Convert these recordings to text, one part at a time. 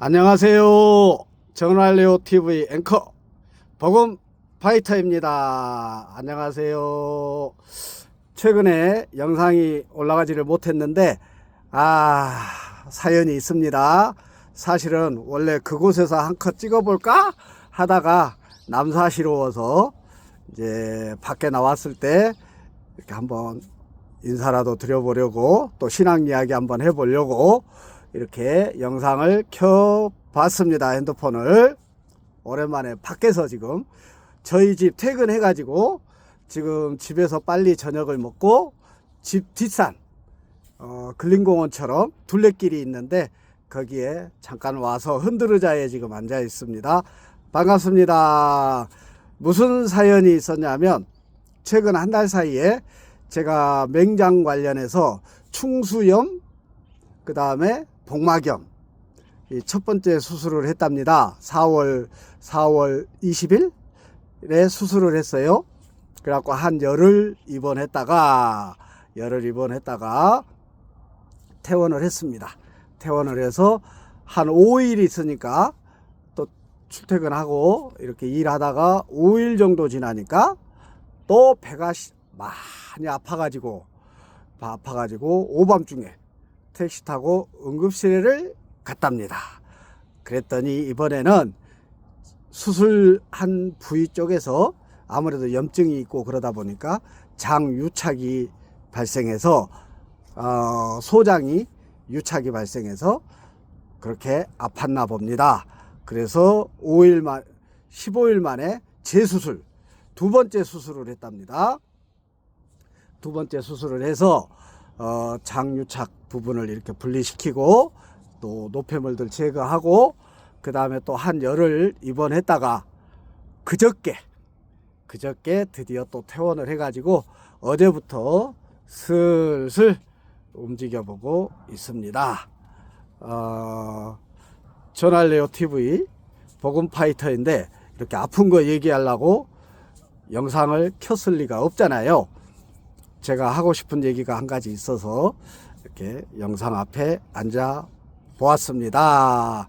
안녕하세요. 정랄레오 TV 앵커 복음 파이터입니다. 안녕하세요. 최근에 영상이 올라가지를 못했는데 사연이 있습니다. 사실은 원래 그곳에서 한 컷 찍어볼까 하다가 남사시러워서 이제 밖에 나왔을 때 이렇게 한번 인사라도 드려보려고, 또 신앙 이야기 한번 해보려고 이렇게 영상을 켜 봤습니다. 핸드폰을 오랜만에 밖에서 지금 저희 집 퇴근해 가지고 지금 집에서 빨리 저녁을 먹고 집 뒷산 근린공원처럼 둘레길이 있는데 거기에 잠깐 와서 흔들의자에 지금 앉아 있습니다. 반갑습니다. 무슨 사연이 있었냐면, 최근 한 달 사이에 제가 맹장 관련해서 충수염, 그 다음에 복막염, 이 첫 번째 수술을 했답니다. 4월 20일에 수술을 했어요. 그래갖고 한 열흘 입원했다가 퇴원을 했습니다. 퇴원을 해서 한 5일 있으니까 또 출퇴근하고 이렇게 일하다가 5일 정도 지나니까 또 배가 많이 아파가지고 오밤중에 택시 타고 응급실을 갔답니다. 그랬더니 이번에는 수술한 부위 쪽에서 아무래도 염증이 있고 그러다 보니까 장유착이 발생해서 소장이 유착이 발생해서 그렇게 아팠나 봅니다. 그래서 15일 만에 재수술, 두 번째 수술을 했답니다. 두 번째 수술을 해서 장유착 부분을 이렇게 분리시키고 또 노폐물들 제거하고, 그 다음에 또 한 열흘 입원했다가 그저께 드디어 또 퇴원을 해가지고 어제부터 슬슬 움직여보고 있습니다. 전할레오 TV 복음 파이터인데 이렇게 아픈 거 얘기하려고 영상을 켰을 리가 없잖아요. 제가 하고 싶은 얘기가 한 가지 있어서 이렇게 영상 앞에 앉아 보았습니다.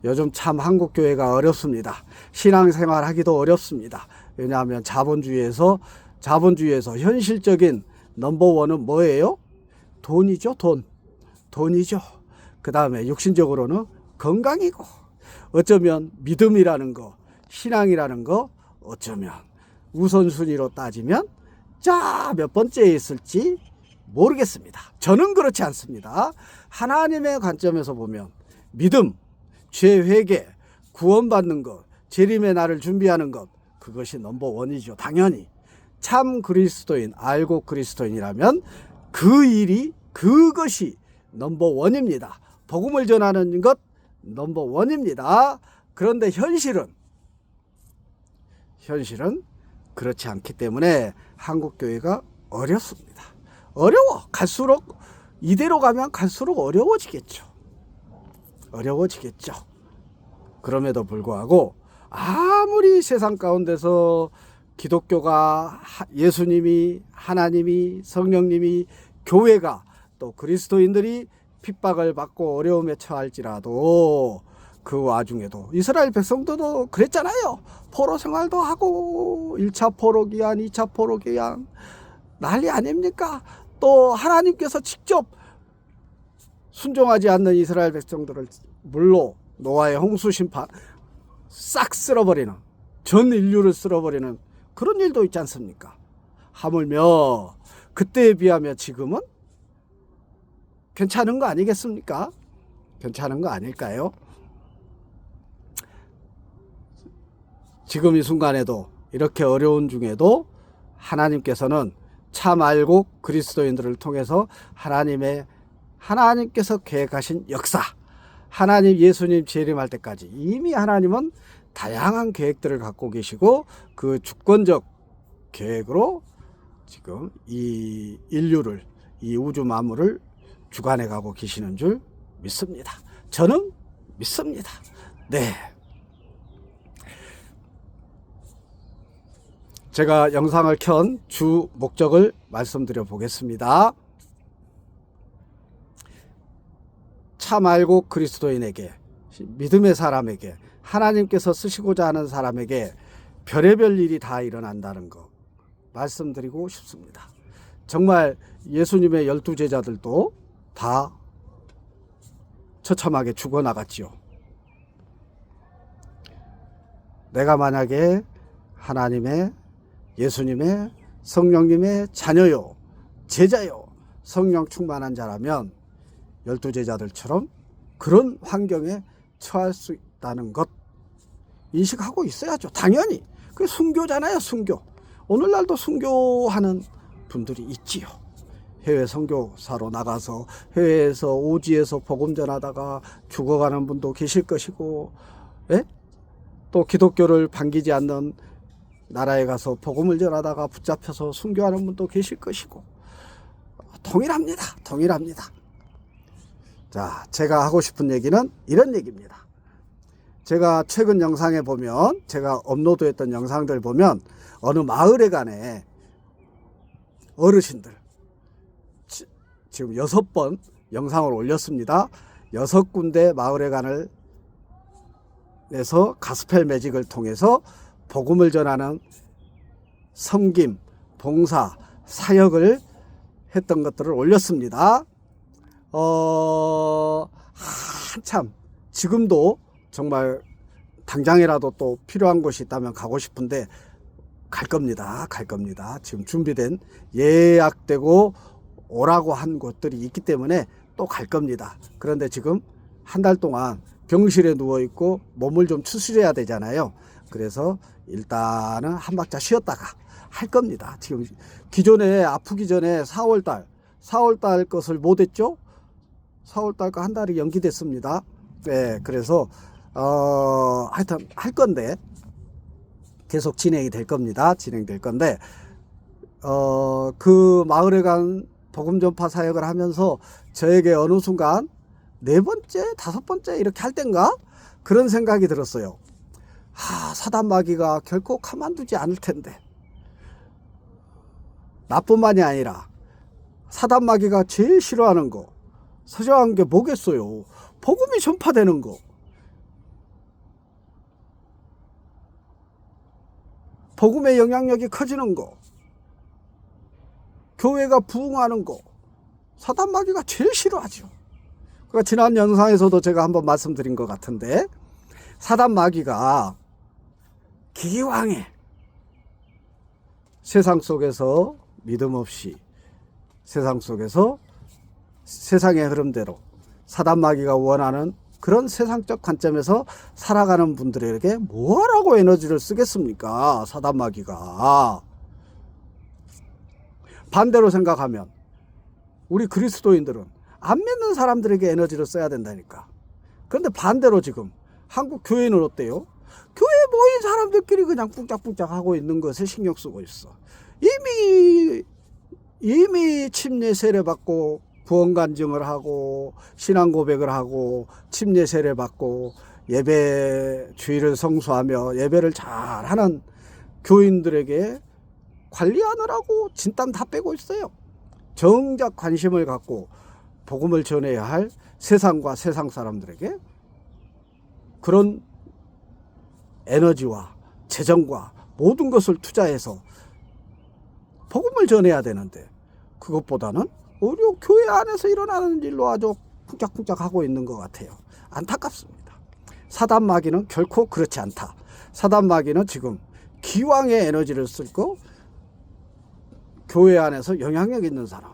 요즘 참 한국교회가 어렵습니다. 신앙생활 하기도 어렵습니다. 왜냐하면 자본주의에서 현실적인 넘버원은 뭐예요? 돈이죠. 돈이죠. 그 다음에 육신적으로는 건강이고, 어쩌면 믿음이라는 거, 신앙이라는 거, 어쩌면 우선순위로 따지면 몇 번째에 있을지 모르겠습니다. 저는 그렇지 않습니다. 하나님의 관점에서 보면 믿음, 죄 회개, 구원받는 것, 재림의 날을 준비하는 것, 그것이 넘버원이죠. 당연히 참 그리스도인, 알고 그리스도인이라면 그것이 넘버원입니다. 복음을 전하는 것 넘버원입니다. 그런데 현실은 그렇지 않기 때문에 한국교회가 어렵습니다. 어려워. 이대로 가면 갈수록 어려워지겠죠. 그럼에도 불구하고 아무리 세상 가운데서 기독교가, 예수님이, 하나님이, 성령님이, 교회가, 또 그리스도인들이 핍박을 받고 어려움에 처할지라도 그 와중에도 이스라엘 백성들도 그랬잖아요. 포로 생활도 하고 1차 포로 기한, 2차 포로 기한 난리 아닙니까? 또 하나님께서 직접 순종하지 않는 이스라엘 백성들을 물로 노아의 홍수 심판 싹 쓸어버리는, 전 인류를 쓸어버리는 그런 일도 있지 않습니까? 하물며 그때에 비하면 지금은 괜찮은 거 아니겠습니까? 괜찮은 거 아닐까요? 지금 이 순간에도 이렇게 어려운 중에도 하나님께서는 참 알고 그리스도인들을 통해서 하나님께서 계획하신 역사, 하나님 예수님 재림할 때까지 이미 하나님은 다양한 계획들을 갖고 계시고 그 주권적 계획으로 지금 이 인류를, 이 우주 만물을 주관해 가고 계시는 줄 믿습니다. 저는 믿습니다. 네. 제가 영상을 켠 주 목적을 말씀드려 보겠습니다. 참 알고 그리스도인에게 믿음의 사람에게, 하나님께서 쓰시고자 하는 사람에게 별의별 일이 다 일어난다는 거 말씀드리고 싶습니다. 정말 예수님의 12제자들도 다 처참하게 죽어나갔지요. 내가 만약에 하나님의, 예수님의, 성령님의 자녀요, 제자요, 성령 충만한 자라면 12제자들처럼 그런 환경에 처할 수 있다는 것 인식하고 있어야죠. 당연히. 그게 순교잖아요. 순교. 오늘날도 순교하는 분들이 있지요. 해외 선교사로 나가서 해외에서 오지에서 복음 전하다가 죽어가는 분도 계실 것이고, 예? 또 기독교를 반기지 않는 나라에 가서 복음을 전하다가 붙잡혀서 순교하는 분도 계실 것이고, 동일합니다. 동일합니다. 자, 제가 하고 싶은 얘기는 이런 얘기입니다. 제가 최근 영상에 보면, 제가 업로드했던 영상들 보면 어느 마을에 간에 어르신들 지금 6번 영상을 올렸습니다. 6군데 마을에 간을 내서 가스펠 매직을 통해서 복음을 전하는 섬김, 봉사, 사역을 했던 것들을 올렸습니다. 한참 지금도 정말 당장이라도 또 필요한 곳이 있다면 가고 싶은데 갈 겁니다. 갈 겁니다. 지금 준비된, 예약되고 오라고 한 곳들이 있기 때문에 또 갈 겁니다. 그런데 지금 한 달 동안 병실에 누워있고 몸을 좀 추스려야 되잖아요. 그래서 일단은 한 박자 쉬었다가 할 겁니다. 지금 기존에 아프기 전에 4월달 것을 못했죠. 4월달 거 한 달이 연기됐습니다. 네, 그래서 하여튼 할 건데 계속 진행이 될 겁니다. 진행될 건데 그 마을에 간 복음 전파 사역을 하면서 저에게 어느 순간 4번째, 5번째 이렇게 할 땐가 그런 생각이 들었어요. 사단 마귀가 결코 가만두지 않을 텐데, 나뿐만이 아니라 사단 마귀가 제일 싫어하는 거, 서장한 게 뭐겠어요? 복음이 전파되는 거, 복음의 영향력이 커지는 거, 교회가 부흥하는 거, 사단 마귀가 제일 싫어하죠. 그러니까 지난 영상에서도 제가 한번 말씀드린 것 같은데, 사단 마귀가 기왕에 세상 속에서 믿음 없이, 세상 속에서 세상의 흐름대로 사단 마귀가 원하는 그런 세상적 관점에서 살아가는 분들에게 뭐라고 에너지를 쓰겠습니까? 사단 마귀가. 반대로 생각하면 우리 그리스도인들은 안 믿는 사람들에게 에너지를 써야 된다니까. 그런데 반대로 지금 한국 교회는 어때요? 교회에 모인 사람들끼리 그냥 뿡짝뿡짝 하고 있는 것에 신경 쓰고 있어. 이미 침례 세례받고 구원 간증을 하고 신앙 고백을 하고 침례 세례받고 예배 주일을 성수하며 예배를 잘하는 교인들에게 관리하느라고 진땀 다 빼고 있어요. 정작 관심을 갖고 복음을 전해야 할 세상과 세상 사람들에게 그런 에너지와 재정과 모든 것을 투자해서 복음을 전해야 되는데, 그것보다는 오히려 교회 안에서 일어나는 일로 아주 쿵짝쿵짝 하고 있는 것 같아요. 안타깝습니다. 사단 마귀는 결코 그렇지 않다. 사단 마귀는 지금 기왕의 에너지를 쓰고 교회 안에서 영향력 있는 사람,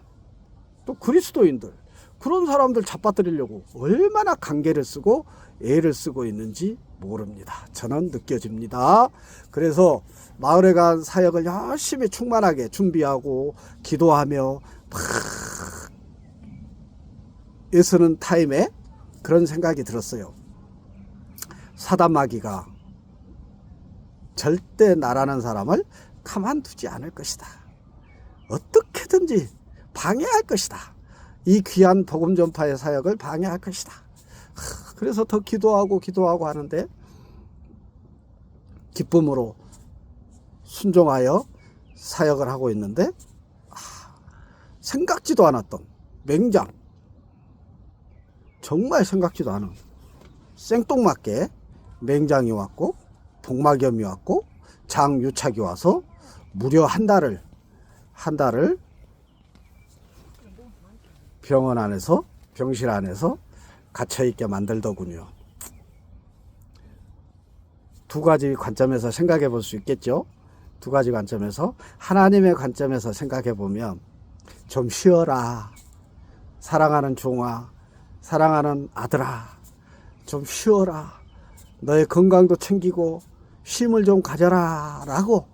또 그리스도인들, 그런 사람들 잡아들이려고 얼마나 관계를 쓰고 애를 쓰고 있는지 모릅니다. 저는 느껴집니다. 그래서 마을에 간 사역을 열심히 충만하게 준비하고 기도하며 막 애쓰는 타임에 그런 생각이 들었어요. 사단 마귀가 절대 나라는 사람을 가만두지 않을 것이다. 어떻게든지 방해할 것이다. 이 귀한 복음 전파의 사역을 방해할 것이다. 그래서 더 기도하고 하는데 기쁨으로 순종하여 사역을 하고 있는데, 생각지도 않았던 맹장, 정말 생각지도 않은 생뚱맞게 맹장이 왔고 복막염이 왔고 장유착이 와서 무려 한 달을 병원 안에서 병실 안에서 갇혀있게 만들더군요. 두 가지 관점에서 생각해 볼 수 있겠죠. 두 가지 관점에서, 하나님의 관점에서 생각해 보면 좀 쉬어라, 사랑하는 종아, 사랑하는 아들아, 좀 쉬어라, 너의 건강도 챙기고 쉼을 좀 가져라 라고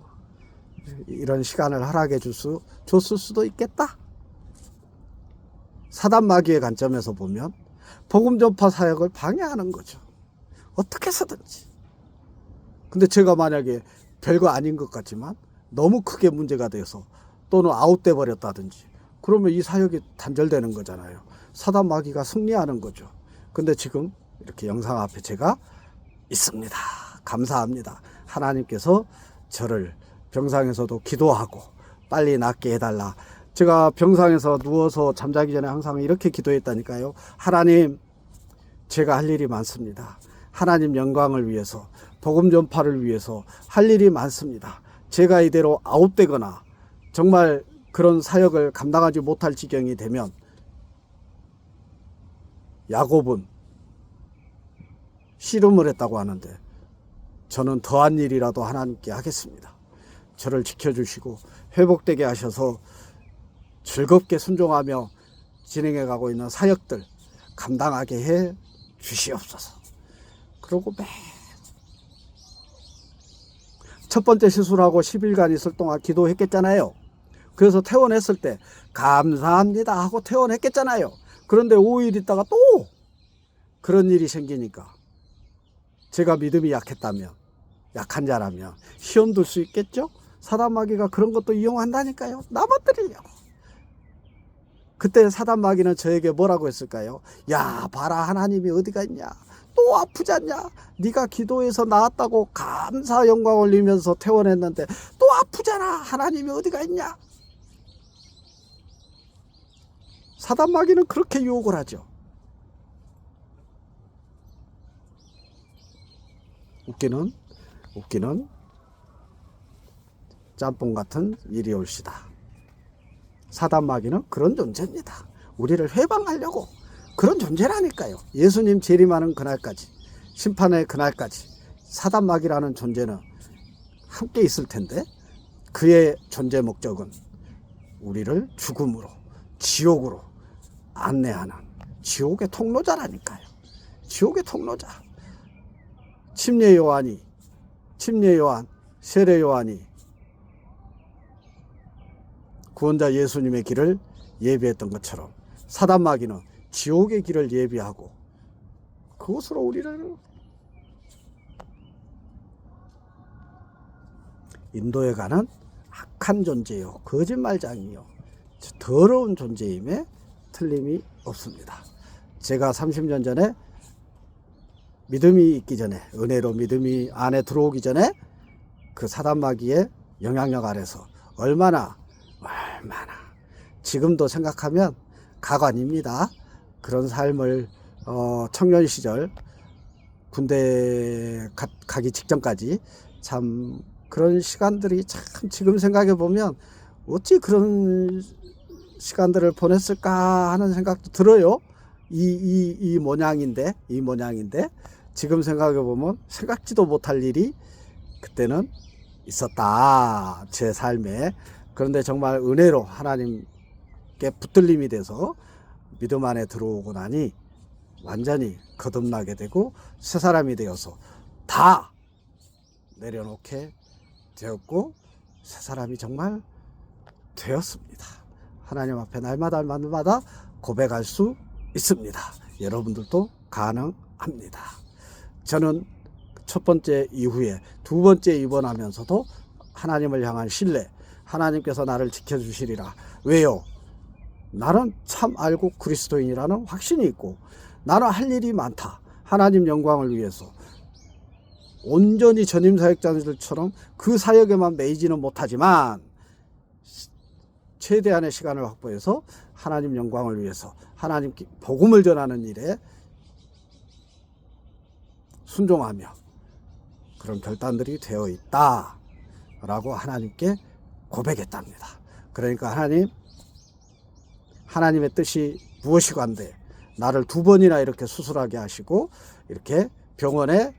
이런 시간을 허락해 줬을 수도 있겠다. 사단 마귀의 관점에서 보면 복음 전파 사역을 방해하는 거죠. 어떻게 해서든지. 근데 제가 만약에 별거 아닌 것 같지만 너무 크게 문제가 돼서 또는 아웃돼 버렸다든지 그러면 이 사역이 단절되는 거잖아요. 사단 마귀가 승리하는 거죠. 근데 지금 이렇게 영상 앞에 제가 있습니다. 감사합니다. 하나님께서 저를 병상에서도 기도하고 빨리 낫게 해달라. 제가 병상에서 누워서 잠자기 전에 항상 이렇게 기도했다니까요. 하나님, 제가 할 일이 많습니다. 하나님 영광을 위해서, 복음 전파를 위해서 할 일이 많습니다. 제가 이대로 아웃되거나 정말 그런 사역을 감당하지 못할 지경이 되면 야곱은 씨름을 했다고 하는데 저는 더한 일이라도 하나님께 하겠습니다. 저를 지켜주시고 회복되게 하셔서 즐겁게 순종하며 진행해가고 있는 사역들 감당하게 해 주시옵소서. 그러고 첫 번째 시술하고 10일간 있을 동안 기도했겠잖아요. 그래서 퇴원했을 때 감사합니다 하고 퇴원했겠잖아요. 그런데 5일 있다가 또 그런 일이 생기니까 제가 믿음이 약한 자라면 시험 둘 수 있겠죠? 사단 마귀가 그런 것도 이용한다니까요. 남아들이려고. 그때 사단 마귀는 저에게 뭐라고 했을까요? 야, 봐라, 하나님이 어디가 있냐? 또 아프지 않냐? 네가 기도해서 나았다고 감사 영광 올리면서 퇴원했는데 또 아프잖아. 하나님이 어디가 있냐? 사단 마귀는 그렇게 유혹을 하죠. 웃기는 짬뽕 같은 일이 올시다. 사단 마귀는 그런 존재입니다. 우리를 회방하려고 그런 존재라니까요. 예수님 재림하는 그날까지, 심판의 그날까지 사단 마귀라는 존재는 함께 있을 텐데 그의 존재 목적은 우리를 죽음으로, 지옥으로 안내하는 지옥의 통로자라니까요. 지옥의 통로자. 침례 요한, 세례 요한이 구원자 예수님의 길을 예비했던 것처럼 사단 마귀는 지옥의 길을 예비하고 그것으로 우리를 인도에 가는 악한 존재요, 거짓말장이요, 더러운 존재임에 틀림이 없습니다. 제가 30년 전에 믿음이 있기 전에, 은혜로 믿음이 안에 들어오기 전에 그 사단 마귀의 영향력 아래서 얼마나 지금도 생각하면 가관입니다. 그런 삶을 청년 시절 군대 가기 직전까지 참 그런 시간들이 참 지금 생각해 보면 어찌 그런 시간들을 보냈을까 하는 생각도 들어요. 이 모양인데 지금 생각해 보면 생각지도 못할 일이 그때는 있었다, 제 삶에. 그런데 정말 은혜로 하나님께 붙들림이 돼서 믿음 안에 들어오고 나니 완전히 거듭나게 되고 새 사람이 되어서 다 내려놓게 되었고 새 사람이 정말 되었습니다. 하나님 앞에 날마다 고백할 수 있습니다. 여러분들도 가능합니다. 저는 첫 번째 이후에 두 번째 입원하면서도 하나님을 향한 신뢰, 하나님께서 나를 지켜주시리라. 왜요? 나는 참 알고 그리스도인이라는 확신이 있고 나는 할 일이 많다. 하나님 영광을 위해서 온전히 전임 사역자들처럼 그 사역에만 매이지는 못하지만 최대한의 시간을 확보해서 하나님 영광을 위해서 하나님 복음을 전하는 일에 순종하며 그런 결단들이 되어 있다 라고 하나님께 고백했답니다. 그러니까 하나님의 뜻이 무엇이건데 나를 2번이나 이렇게 수술하게 하시고 이렇게 병원에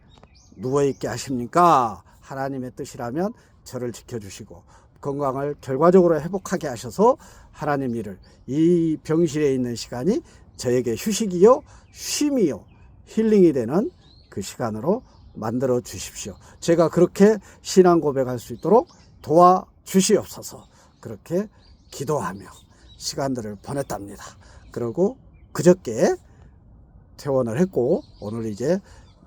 누워있게 하십니까? 하나님의 뜻이라면 저를 지켜주시고 건강을 결과적으로 회복하게 하셔서 하나님 일을 이 병실에 있는 시간이 저에게 휴식이요 쉼이요 힐링이 되는 그 시간으로 만들어 주십시오. 제가 그렇게 신앙 고백할 수 있도록 도와주시옵소서. 그렇게 기도하며 시간들을 보냈답니다. 그리고 그저께 퇴원을 했고 오늘 이제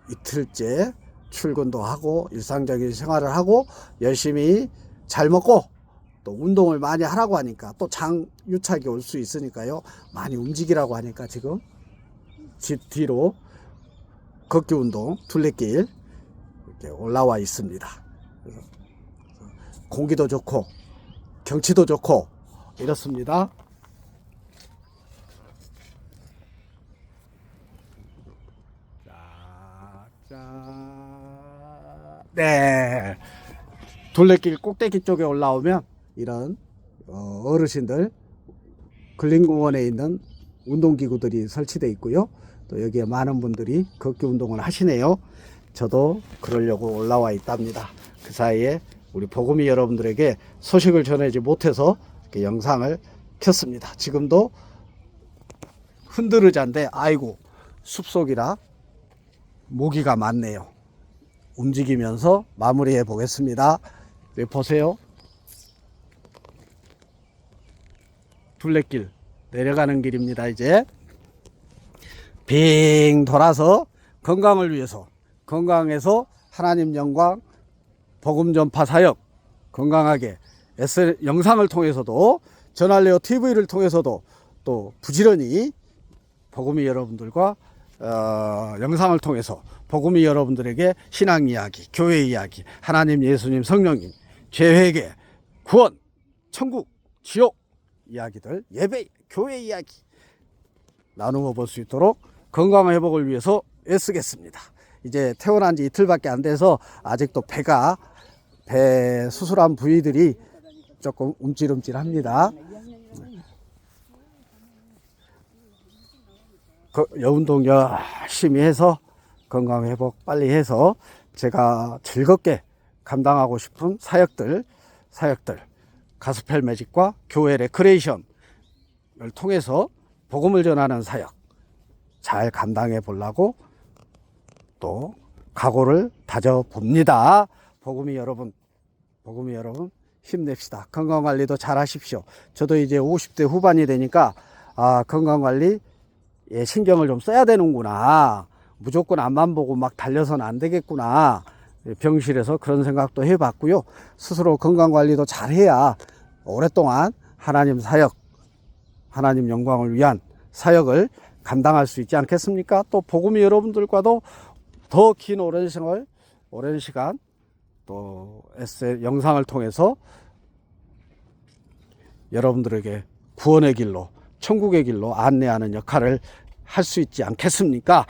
이틀째 출근도 하고 일상적인 생활을 하고 열심히 잘 먹고 또 운동을 많이 하라고 하니까 또 장유착이 올 수 있으니까요. 많이 움직이라고 하니까 지금 집 뒤로 걷기 운동 둘레길 이렇게 올라와 있습니다. 공기도 좋고 경치도 좋고 이렇습니다. 네, 둘레길 꼭대기 쪽에 올라오면 이런 어르신들 근린공원에 있는 운동기구들이 설치되어 있고요. 또 여기에 많은 분들이 걷기 운동을 하시네요. 저도 그러려고 올라와 있답니다. 그 사이에 우리 복음이 여러분들에게 소식을 전하지 못해서 이렇게 영상을 켰습니다. 지금도 흔들의자인데 아이고 숲속이라 모기가 많네요. 움직이면서 마무리해 보겠습니다. 네, 보세요. 둘레길 내려가는 길입니다. 이제 빙 돌아서 건강을 위해서 건강해서 하나님 영광 복음 전파 사역 건강하게 영상을 통해서도 전할래요 TV를 통해서도 또 부지런히 복음이 여러분들과 영상을 통해서 복음이 여러분들에게 신앙 이야기, 교회 이야기, 하나님, 예수님, 성령님, 죄회개, 구원, 천국, 지옥 이야기들, 예배, 교회 이야기 나누어 볼 수 있도록 건강 회복을 위해서 애쓰겠습니다. 이제 태어난 지 이틀밖에 안 돼서 아직도 배 수술한 부위들이 조금 움찔움찔합니다. 여운동 열심히 해서 건강 회복 빨리 해서 제가 즐겁게 감당하고 싶은 사역들 가스펠 매직과 교회 레크레이션을 통해서 복음을 전하는 사역 잘 감당해 보려고 또 각오를 다져 봅니다. 복음이 여러분 힘냅시다. 건강관리도 잘 하십시오. 저도 이제 50대 후반이 되니까 건강관리 신경을 좀 써야 되는구나. 무조건 앞만 보고 막 달려서는 안 되겠구나. 병실에서 그런 생각도 해봤고요. 스스로 건강관리도 잘해야 오랫동안 하나님 사역, 하나님 영광을 위한 사역을 감당할 수 있지 않겠습니까? 또 복음이 여러분들과도 더 긴 오랜 시간 또 영상을 통해서 여러분들에게 구원의 길로 천국의 길로 안내하는 역할을 할 수 있지 않겠습니까?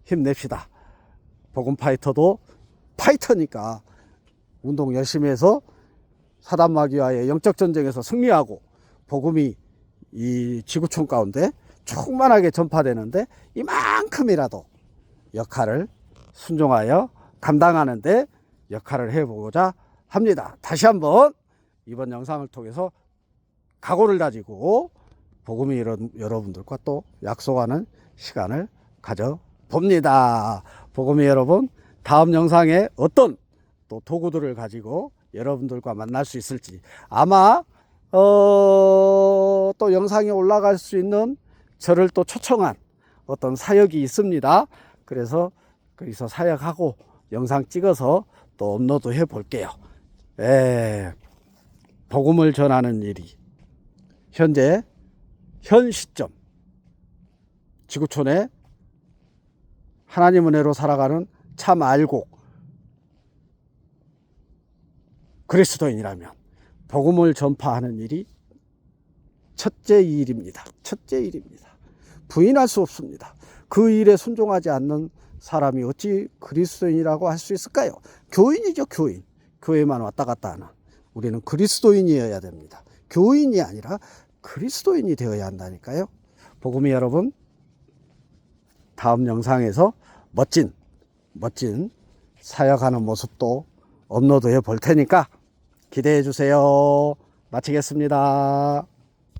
힘냅시다. 복음 파이터도 파이터니까 운동 열심히 해서 사단마귀와의 영적 전쟁에서 승리하고 복음이 이 지구촌 가운데 충만하게 전파되는데 이만큼이라도 역할을 순종하여 감당하는데 역할을 해보고자 합니다. 다시 한번 이번 영상을 통해서 각오를 다지고 복음이 여러분들과 또 약속하는 시간을 가져봅니다. 복음이 여러분, 다음 영상에 어떤 또 도구들을 가지고 여러분들과 만날 수 있을지 아마 또 영상에 올라갈 수 있는 저를 또 초청한 어떤 사역이 있습니다. 그래서 거기서 사역하고 영상 찍어서 또 업로드 해 볼게요. 복음을 전하는 일이 현 시점 지구촌에 하나님 은혜로 살아가는 참 알곡 그리스도인이라면 복음을 전파하는 일이 첫째 일입니다. 부인할 수 없습니다. 그 일에 순종하지 않는 사람이 어찌 그리스도인이라고 할 수 있을까요? 교인이죠, 교인. 교회만 왔다 갔다 하는. 우리는 그리스도인이어야 됩니다. 교인이 아니라 그리스도인이 되어야 한다니까요. 복음이 여러분, 다음 영상에서 멋진 사역하는 모습도 업로드해 볼 테니까 기대해 주세요. 마치겠습니다.